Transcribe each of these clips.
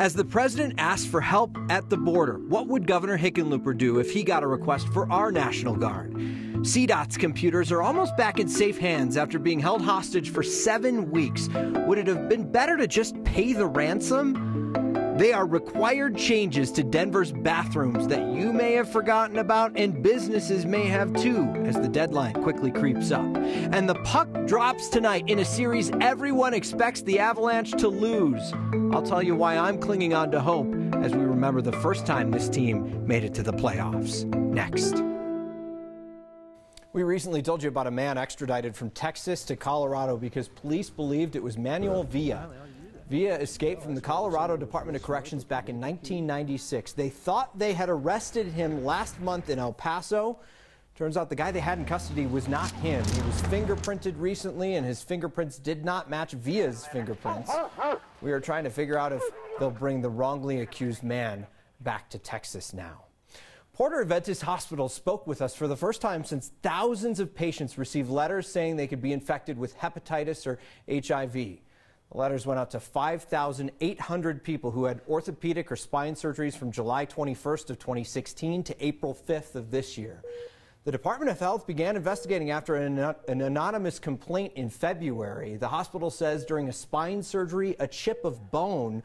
As the president asked for help at the border, what would Governor Hickenlooper do if he got a request for our National Guard? CDOT's computers are almost back in safe hands after being held hostage for 7 weeks. Would it have been better to just pay the ransom? They are required changes to Denver's bathrooms that you may have forgotten about and businesses may have too, as the deadline quickly creeps up. And the puck drops tonight in a series everyone expects the Avalanche to lose. I'll tell you why I'm clinging on to hope as we remember the first time this team made it to the playoffs. Next. We recently told you about a man extradited from Texas to Colorado because police believed it was Manuel Villa. Villa escaped from the Colorado Department of Corrections back in 1996. They thought they had arrested him last month in El Paso. Turns out the guy they had in custody was not him. He was fingerprinted recently, and his fingerprints did not match Villa's fingerprints. We are trying to figure out if they'll bring the wrongly accused man back to Texas now. Porter Adventist Hospital spoke with us for the first time since thousands of patients received letters saying they could be infected with hepatitis or HIV. The letters went out to 5,800 people who had orthopedic or spine surgeries from July 21st of 2016 to April 5th of this year. The Department of Health began investigating after an anonymous complaint in February. The hospital says during a spine surgery, a chip of bone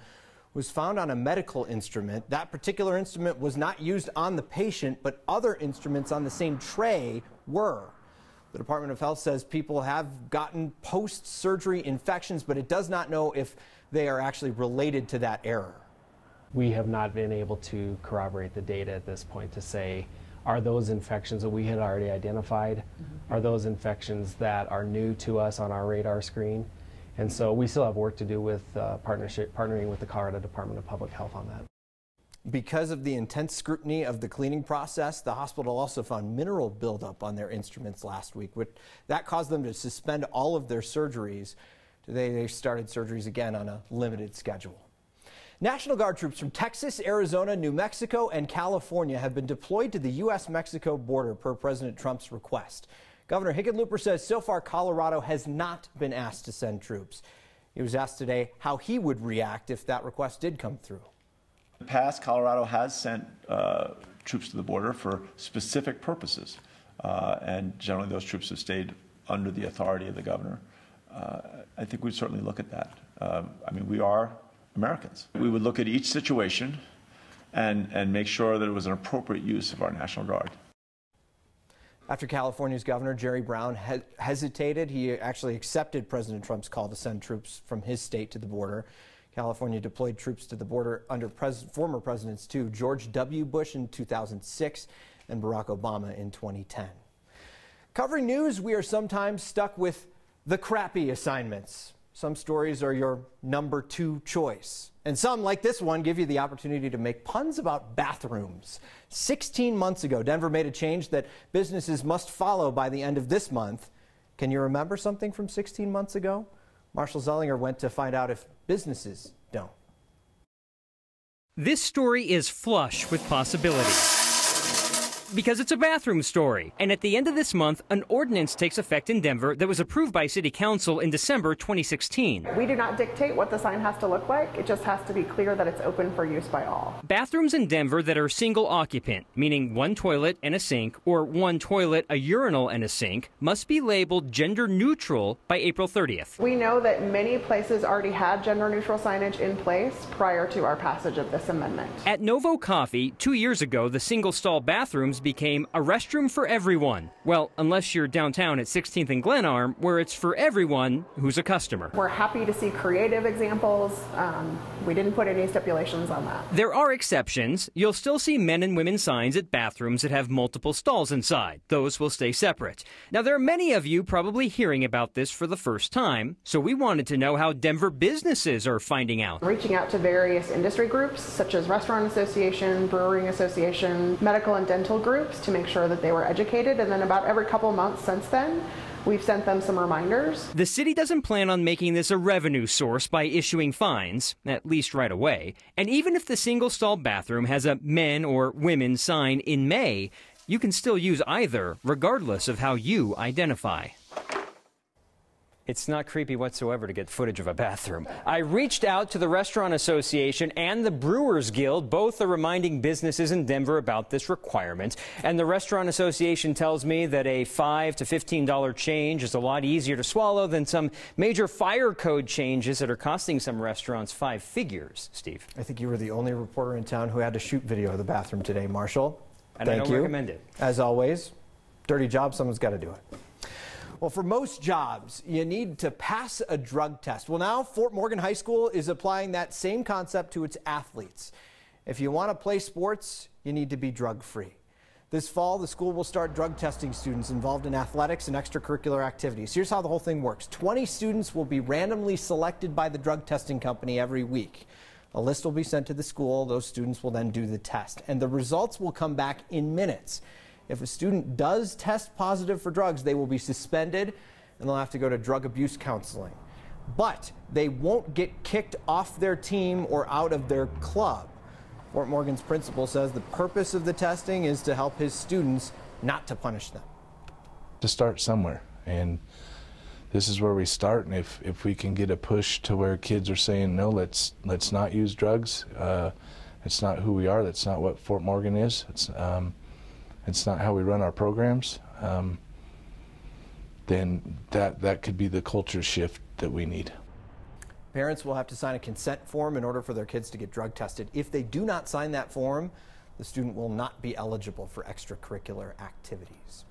was found on a medical instrument. That particular instrument was not used on the patient, but other instruments on the same tray were. The Department of Health says people have gotten post-surgery infections, but it does not know if they are actually related to that error. We have not been able to corroborate the data at this point to say, are those infections that we had already identified, are those infections that are new to us on our radar screen? And so we still have work to do with partnering with the Colorado Department of Public Health on that. Because of the intense scrutiny of the cleaning process, the hospital also found mineral buildup on their instruments last week. That caused them to suspend all of their surgeries. Today they started surgeries again on a limited schedule. National Guard troops from Texas, Arizona, New Mexico, and California have been deployed to the U.S.-Mexico border per President Trump's request. Governor Hickenlooper says so far Colorado has not been asked to send troops. He was asked today how he would react if that request did come through. In the past, Colorado has sent troops to the border for specific purposes, and generally those troops have stayed under the authority of the governor. I think we'd certainly look at that. I mean, we are Americans. We would look at each situation and make sure that it was an appropriate use of our National Guard. After California's Governor Jerry Brown hesitated, he actually accepted President Trump's call to send troops from his state to the border. California deployed troops to the border under former presidents too, George W. Bush in 2006 and Barack Obama in 2010. Covering news, we are sometimes stuck with the crappy assignments. Some stories are your number 2 choice. And some, like this one, give you the opportunity to make puns about bathrooms. 16 months ago, Denver made a change that businesses must follow by the end of this month. Can you remember something from 16 months ago? Marshall Zellinger went to find out if businesses don't. This story is flush with possibilities. Because it's a bathroom story. And at the end of this month, an ordinance takes effect in Denver that was approved by City Council in December 2016. We do not dictate what the sign has to look like. It just has to be clear that it's open for use by all. Bathrooms in Denver that are single occupant, meaning one toilet and a sink, or one toilet, a urinal, and a sink, must be labeled gender neutral by April 30th. We know that many places already had gender neutral signage in place prior to our passage of this amendment. At Novo Coffee, 2 years ago, the single stall bathrooms became a restroom for everyone. Well, unless you're downtown at 16th and Glenarm, where it's for everyone who's a customer. We're happy to see creative examples. We didn't put any stipulations on that. There are exceptions. You'll still see men and women signs at bathrooms that have multiple stalls inside. Those will stay separate. Now, there are many of you probably hearing about this for the first time, so we wanted to know how Denver businesses are finding out. Reaching out to various industry groups, such as Restaurant Association, Brewing Association, medical and dental groups, to make sure that they were educated, and then about every couple months since then, we've sent them some reminders. The city doesn't plan on making this a revenue source by issuing fines, at least right away. And even if the single-stall bathroom has a men or women sign in May, you can still use either, regardless of how you identify. It's not creepy whatsoever to get footage of a bathroom. I reached out to the Restaurant Association and the Brewers Guild. Both are reminding businesses in Denver about this requirement. And the Restaurant Association tells me that a $5 to $15 change is a lot easier to swallow than some major fire code changes that are costing some restaurants 5 figures. Steve? I think you were the only reporter in town who had to shoot video of the bathroom today, Marshall. And I don't recommend it. As always, dirty job, someone's got to do it. Well, for most jobs, you need to pass a drug test. Well, now Fort Morgan High School is applying that same concept to its athletes. If you want to play sports, you need to be drug-free. This fall, the school will start drug testing students involved in athletics and extracurricular activities. Here's how the whole thing works. 20 students will be randomly selected by the drug testing company every week. A list will be sent to the school. Those students will then do the test, and the results will come back in minutes. If a student does test positive for drugs, they will be suspended and they'll have to go to drug abuse counseling. But they won't get kicked off their team or out of their club. Fort Morgan's principal says the purpose of the testing is to help his students, not to punish them. To start somewhere, and this is where we start. And if we can get a push to where kids are saying, no, let's not use drugs. It's not who we are. That's not what Fort Morgan is. It's not how we run our programs, then that could be the culture shift that we need. Parents will have to sign a consent form in order for their kids to get drug tested. If they do not sign that form, the student will not be eligible for extracurricular activities.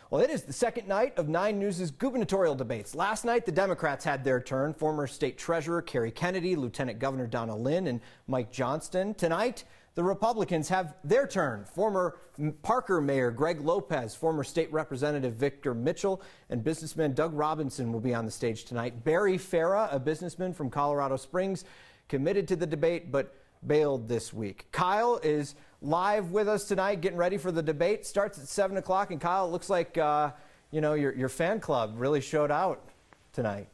Well, it is the second night of 9 News' gubernatorial debates. Last night, the Democrats had their turn. Former State Treasurer Kerry Kennedy, Lieutenant Governor Donna Lynn, and Mike Johnston. Tonight, the Republicans have their turn. Former Parker Mayor Greg Lopez, former State Representative Victor Mitchell, and businessman Doug Robinson will be on the stage tonight. Barry Farah, a businessman from Colorado Springs, committed to the debate but bailed this week. Kyle is live with us tonight, getting ready for the debate. Starts at 7 o'clock, and Kyle, it looks like your fan club really showed out tonight.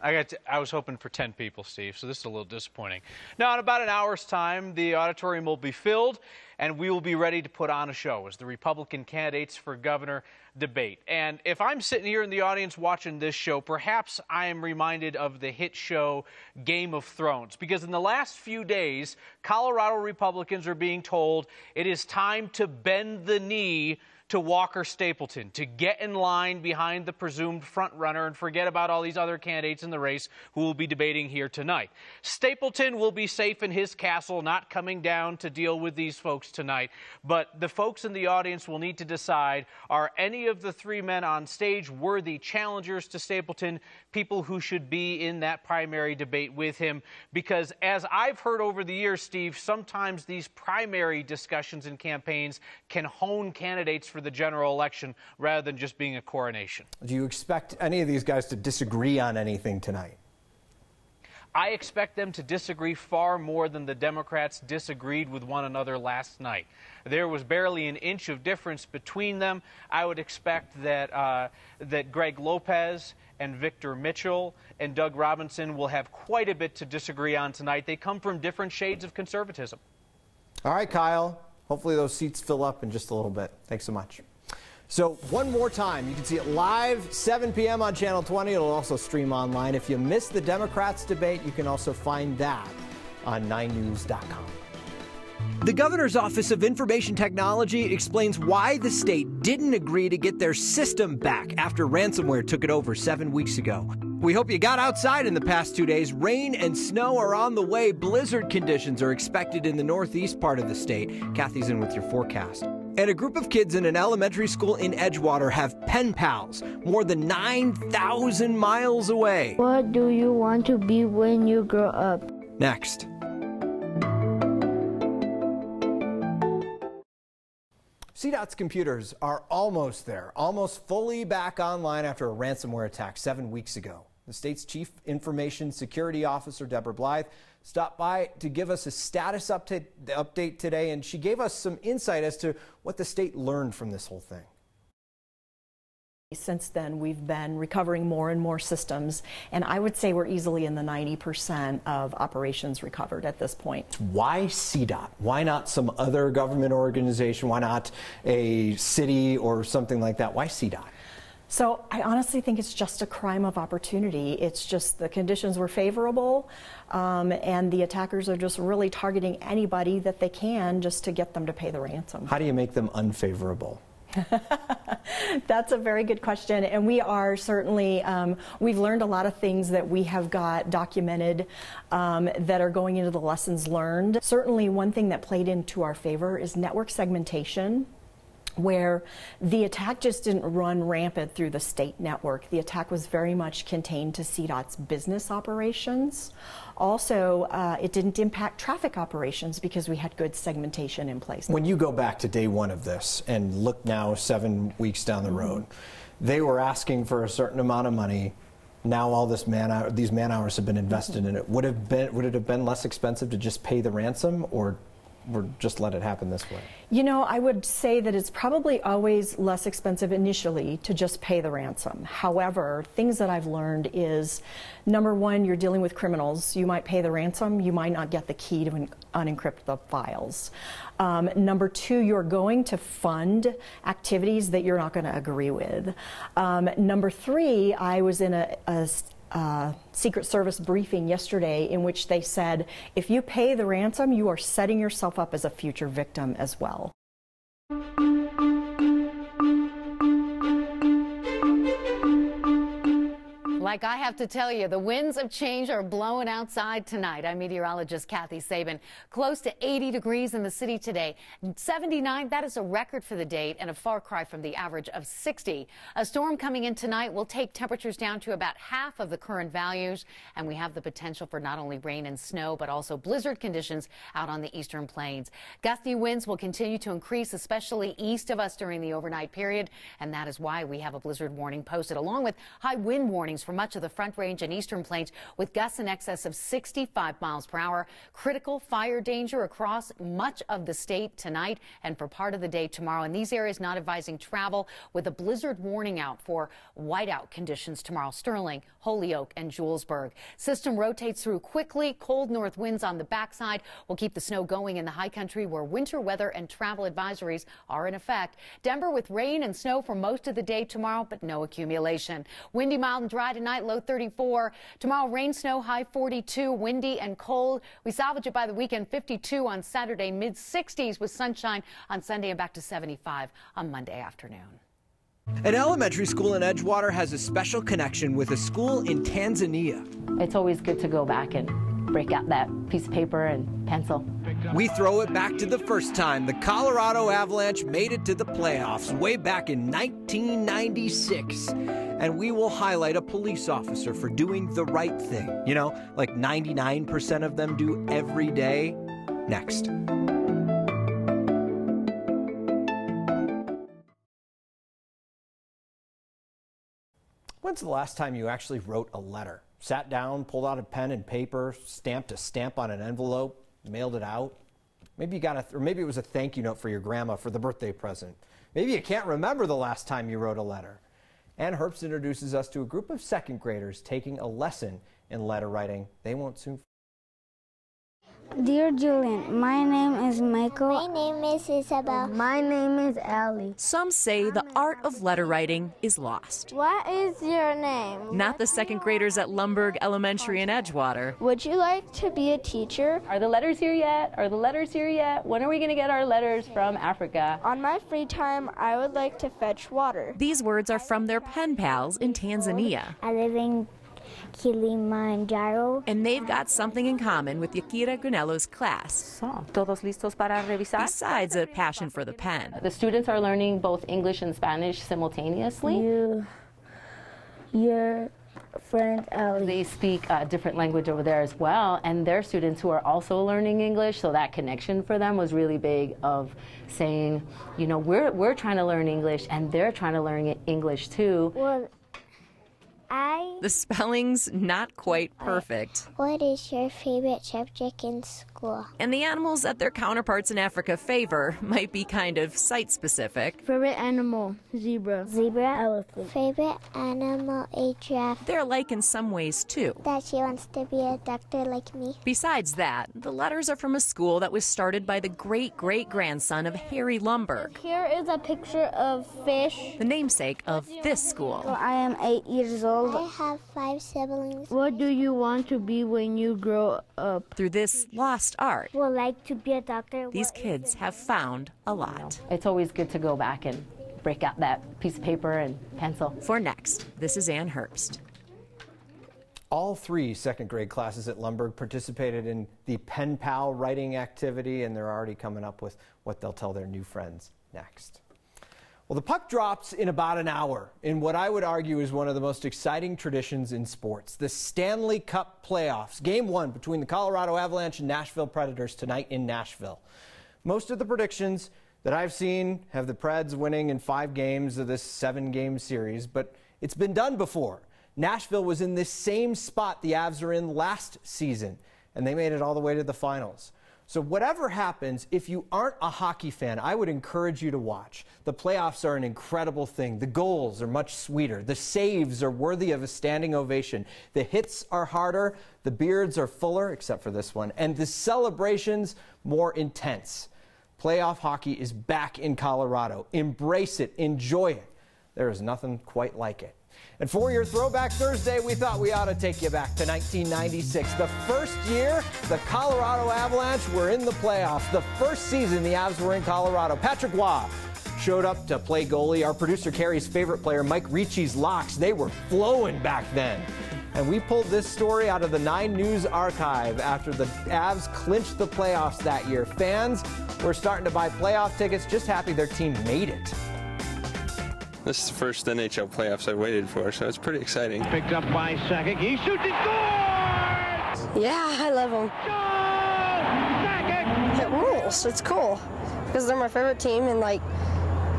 I was hoping for 10 people, Steve, so this is a little disappointing. Now, in about an hour's time, the auditorium will be filled, and we will be ready to put on a show as the Republican candidates for governor debate. And if I'm sitting here in the audience watching this show, perhaps I am reminded of the hit show Game of Thrones, because in the last few days, Colorado Republicans are being told it is time to bend the knee to Walker Stapleton, to get in line behind the presumed frontrunner and forget about all these other candidates in the race who will be debating here tonight. Stapleton will be safe in his castle, not coming down to deal with these folks tonight. But the folks in the audience will need to decide, are any of the 3 men on stage worthy challengers to Stapleton, people who should be in that primary debate with him? Because as I've heard over the years, Steve, sometimes these primary discussions and campaigns can hone candidates for the general election rather than just being a coronation. Do you expect any of these guys to disagree on anything tonight? I expect them to disagree far more than the Democrats disagreed with one another last night. There was barely an inch of difference between them. I would expect that that Greg Lopez and Victor Mitchell and Doug Robinson will have quite a bit to disagree on tonight. They come from different shades of conservatism. All right, Kyle. Hopefully those seats fill up in just a little bit. Thanks so much. So one more time, you can see it live, 7 p.m. on Channel 20. It'll also stream online. If you missed the Democrats debate, you can also find that on 9news.com. The governor's Office of Information Technology explains why the state didn't agree to get their system back after ransomware took it over 7 weeks ago. We hope you got outside in the past 2 days. Rain and snow are on the way. Blizzard conditions are expected in the northeast part of the state. Kathy's in with your forecast. And a group of kids in an elementary school in Edgewater have pen pals more than 9,000 miles away. What do you want to be when you grow up? Next. CDOT's computers are almost there, almost fully back online after a ransomware attack 7 weeks ago. The state's Chief Information Security Officer, Deborah Blythe, stopped by to give us a status update today, and she gave us some insight as to what the state learned from this whole thing. Since then, we've been recovering more and more systems, and I would say we're easily in the 90% of operations recovered at this point. Why CDOT? Why not some other government organization? Why not a city or something like that? Why CDOT? So I honestly think it's just a crime of opportunity. It's just the conditions were favorable, and the attackers are just really targeting anybody that they can just to get them to pay the ransom. How do you make them unfavorable? That's a very good question, and we are certainly, we've learned a lot of things that we have got documented that are going into the lessons learned. Certainly one thing that played into our favor is network segmentation, where the attack just didn't run rampant through the state network. The attack was very much contained to CDOT's business operations. Also, it didn't impact traffic operations because we had good segmentation in place. When you go back to day one of this and look now 7 weeks down the road, they were asking for a certain amount of money. Now all these man hours have been invested in it. Would it have been less expensive to just pay the ransom, or just let it happen this way? You know, I would say that it's probably always less expensive initially to just pay the ransom. However, things that I've learned is, number one, you're dealing with criminals. You might pay the ransom, you might not get the key to unencrypt the files. Number two, you're going to fund activities that you're not going to agree with. Number three, I was in a Secret Service briefing yesterday in which they said, if you pay the ransom, you are setting yourself up as a future victim as well. Like I have to tell you, the winds of change are blowing outside tonight. I'm meteorologist Kathy Sabin. Close to 80 degrees in the city today. 79, that is a record for the date and a far cry from the average of 60. A storm coming in tonight will take temperatures down to about half of the current values, and we have the potential for not only rain and snow, but also blizzard conditions out on the eastern plains. Gusty winds will continue to increase, especially east of us during the overnight period, and that is why we have a blizzard warning posted, along with high wind warnings for much of the Front Range and eastern plains, with gusts in excess of 65 miles per hour. Critical fire danger across much of the state tonight and for part of the day tomorrow. In these areas, not advising travel, with a blizzard warning out for whiteout conditions tomorrow. Sterling, Holyoke, and Julesburg. System rotates through quickly. Cold north winds on the backside will keep the snow going in the high country, where winter weather and travel advisories are in effect. Denver with rain and snow for most of the day tomorrow, but no accumulation. Windy, mild, and dry tonight, low 34. Tomorrow, rain, snow, high 42, windy and cold. We salvage it by the weekend, 52 on Saturday, mid-60s with sunshine on Sunday, and back to 75 on Monday afternoon. An elementary school in Edgewater has a special connection with a school in Tanzania. It's always good to go back and break out that piece of paper and pencil. We throw it back to the first time the Colorado Avalanche made it to the playoffs way back in 1996. And we will highlight a police officer for doing the right thing. You know, like 99% of them do every day. Next. When's the last time you actually wrote a letter? Sat down, pulled out a pen and paper, stamped a stamp on an envelope, mailed it out? Maybe you got or maybe it was a thank you note for your grandma for the birthday present. Maybe you can't remember the last time you wrote a letter. Ann Herbst introduces us to a group of second graders taking a lesson in letter writing. They won't soon. Dear Julian, my name is Michael. My name is Isabel. My name is Allie. Some say the art of letter writing is lost. What is your name? Not the second graders at Lumberg Elementary in Edgewater. Would you like to be a teacher? Are the letters here yet? Are the letters here yet? When are we going to get our letters from Africa? On my free time, I would like to fetch water. These words are from their pen pals in Tanzania. I live in Kilimanjaro. And they've got something in common with Yakira Gunello's class. Todos listos para revisar? Besides a passion for the pen. The students are learning both English and Spanish simultaneously. Your friend Allie. They speak a different language over there as well, and their students who are also learning English, so that connection for them was really big, of saying, you know, we're trying to learn English and they're trying to learn English too. Well, The spelling's not quite perfect. What is your favorite subject in school? cool. And the animals that their counterparts in Africa favor might be kind of site-specific. Favorite animal, zebra. Zebra, elephant. Favorite animal, a giraffe. They're alike in some ways, too. That she wants to be a doctor like me. Besides that, the letters are from a school that was started by the great-great-grandson of Harry Lumberg, Here is a picture of fish. the namesake of this school. I am 8 years old. I have 5 siblings. What do you want to be when you grow up? Through this lost art, Would like to be a doctor. these kids have found a lot. It's always good to go back and break out that piece of paper and pencil. For Next, this is Ann Herbst. All 3 second grade classes at Lumberg participated in the pen pal writing activity, and they're already coming up with what they'll tell their new friends next. Well, the puck drops in about an hour in what I would argue is one of the most exciting traditions in sports, the Stanley Cup playoffs. Game 1 between the Colorado Avalanche and Nashville Predators tonight in Nashville. Most of the predictions that I've seen have the Preds winning in 5 games of this 7-game series, but it's been done before. Nashville was in this same spot the Avs are in last season, and they made it all the way to the finals. So whatever happens, if you aren't a hockey fan, I would encourage you to watch. The playoffs are an incredible thing. The goals are much sweeter. The saves are worthy of a standing ovation. The hits are harder. The beards are fuller, except for this one. And the celebrations more intense. Playoff hockey is back in Colorado. Embrace it. Enjoy it. There is nothing quite like it. And for your Throwback Thursday, we thought we ought to take you back to 1996. The first year the Colorado Avalanche were in the playoffs. The first season the Avs were in Colorado. Patrick Waugh showed up to play goalie. Our producer Carrie's favorite player, Mike Ricci's locks, they were flowing back then. And we pulled this story out of the 9 News archive after the Avs clinched the playoffs that year. Fans were starting to buy playoff tickets, just happy their team made it. This is the first NHL playoffs I've waited for, so it's pretty exciting. Picked up by Sakic. He shoots and scores! Yeah, I love them. Sakic! It rules. It's cool because they're my favorite team, and like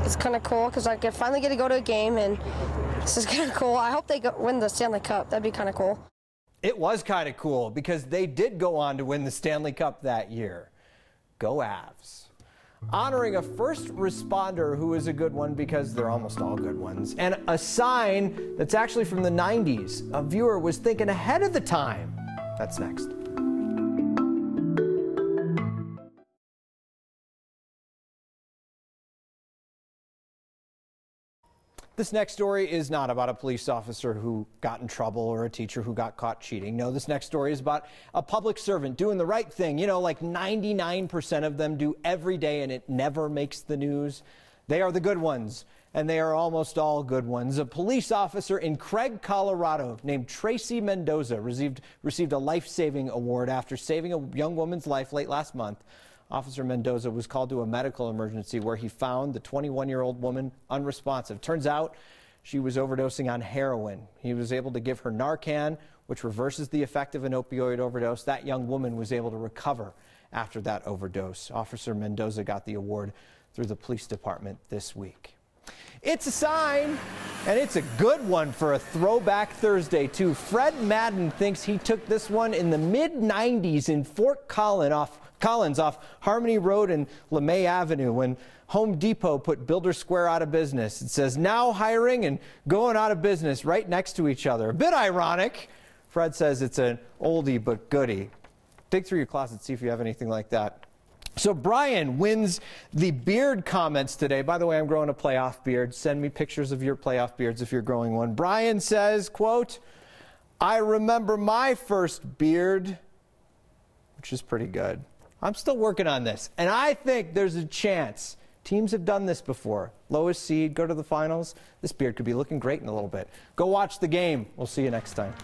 it's kind of cool because I finally get to go to a game, and this is kind of cool. I hope they win the Stanley Cup. That'd be kind of cool. It was kind of cool because they did go on to win the Stanley Cup that year. Go Avs. Honoring a first responder who is a good one because they're almost all good ones. And a sign that's actually from the 90s. A viewer was thinking ahead of the time. That's next. This next story is not about a police officer who got in trouble or a teacher who got caught cheating. No, this next story is about a public servant doing the right thing. You know, like 99% of them do every day, and it never makes the news. They are the good ones, and they are almost all good ones. A police officer in Craig, Colorado, named Tracy Mendoza received a life-saving award after saving a young woman's life late last month. Officer Mendoza was called to a medical emergency where he found the 21-year-old woman unresponsive. Turns out she was overdosing on heroin. He was able to give her Narcan, which reverses the effect of an opioid overdose. That young woman was able to recover after that overdose. Officer Mendoza got the award through the police department this week. It's a sign, and it's a good one for a Throwback Thursday, too. Fred Madden thinks he took this one in the mid-90s in Fort Collins off Harmony Road and LeMay Avenue when Home Depot put Builder Square out of business. It says now hiring and going out of business right next to each other. A bit ironic. Fred says it's an oldie but goodie. Dig through your closet, see if you have anything like that. So Brian wins the beard comments today. By the way, I'm growing a playoff beard. Send me pictures of your playoff beards if you're growing one. Brian says, quote, "I remember my first beard," which is pretty good. I'm still working on this, and I think there's a chance. Teams have done this before. Lowest seed, go to the finals. This beard could be looking great in a little bit. Go watch the game. We'll see you next time.